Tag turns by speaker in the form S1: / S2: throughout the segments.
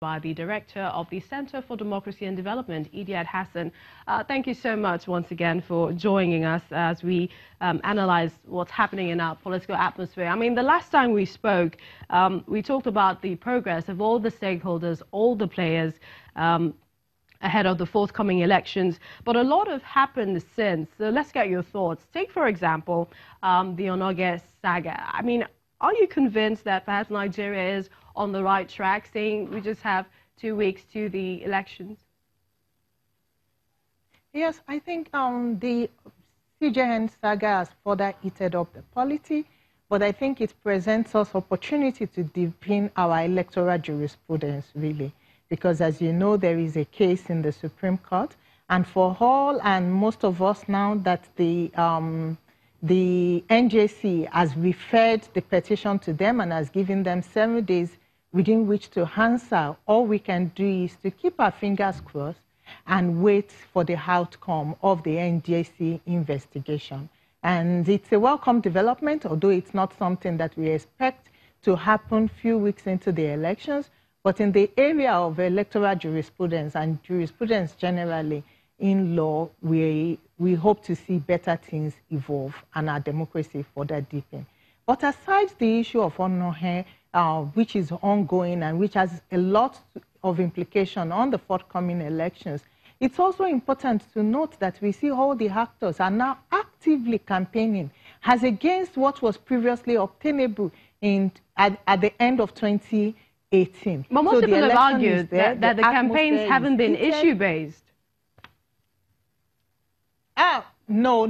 S1: by the Director of the Center for Democracy and Development, Idiad Hassan. Thank you so much once again for joining us as we analyze what's happening in our political atmosphere. I mean, the last time we spoke, we talked about the progress of all the stakeholders, all the players, ahead of the forthcoming elections, but a lot have happened since. So let's get your thoughts. Take, for example, the Onoge saga. I mean, are you convinced that perhaps Nigeria is on the right track, saying we just have 2 weeks to the elections?
S2: Yes, I think the CJN saga has further heated up the polity, but I think it presents us opportunity to deepen our electoral jurisprudence, really. Because as you know, there is a case in the Supreme Court, and for all and most of us now that the NJC has referred the petition to them and has given them 7 days within which to answer, all we can do is to keep our fingers crossed and wait for the outcome of the NJC investigation. And it's a welcome development, although it's not something that we expect to happen few weeks into the elections. But in the area of electoral jurisprudence and jurisprudence generally in law, we hope to see better things evolve and our democracy further deepen. But aside the issue of Onohe, which is ongoing and which has a lot of implication on the forthcoming elections, it's also important to note that we see all the actors are now actively campaigning as against what was previously obtainable at the end of 2018.
S1: But most people have argued that the campaigns haven't been issue-based.
S2: No.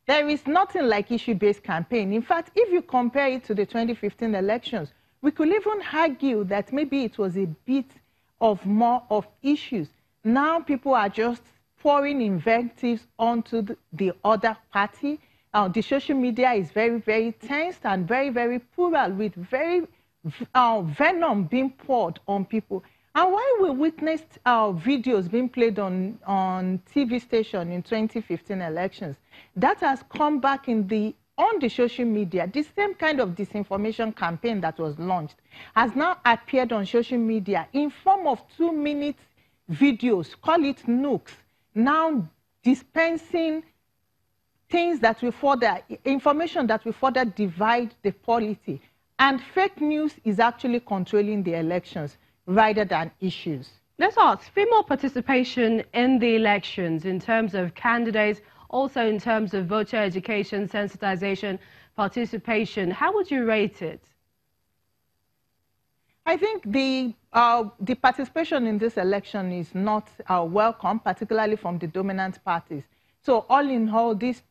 S2: There is nothing like issue-based campaign. In fact, if you compare it to the 2015 elections, we could even argue that maybe it was a bit of more of issues. Now people are just pouring invectives onto the other party. The social media is very, very tense and very, very plural, with very venom being poured on people. And while we witnessed videos being played on TV station in 2015 elections, that has come back on the social media. The same kind of disinformation campaign that was launched has now appeared on social media in form of 2-minute videos, call it nukes, now dispensing things that will further, information that will further divide the polity. And fake news is actually controlling the elections rather than issues.
S1: Let's ask, female participation in the elections in terms of candidates, also in terms of voter education, sensitization, participation, how would you rate it?
S2: I think the participation in this election is not welcome, particularly from the dominant parties. So all in all, these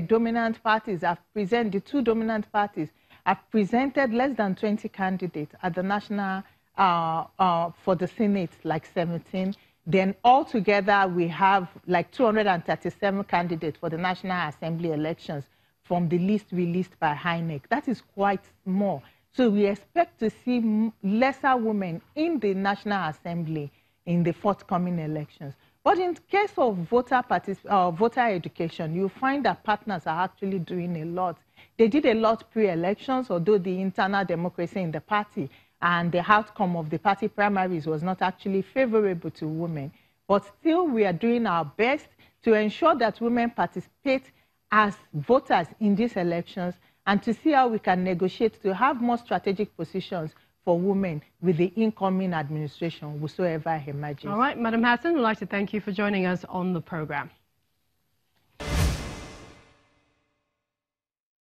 S2: dominant parties have presented, the 2 dominant parties have presented less than 20 candidates at the national for the Senate, like 17. Then altogether, we have like 237 candidates for the National Assembly elections from the list released by INEC. That is quite small. So we expect to see lesser women in the National Assembly in the forthcoming elections. But in case of voter education, you find that partners are actually doing a lot. They did a lot pre-elections, although the internal democracy in the party and the outcome of the party primaries was not actually favorable to women. But still, we are doing our best to ensure that women participate as voters in these elections and to see how we can negotiate to have more strategic positions for women with the incoming administration, whosoever emerges.
S1: All right, Madam Hassan, we'd like to thank you for joining us on the program.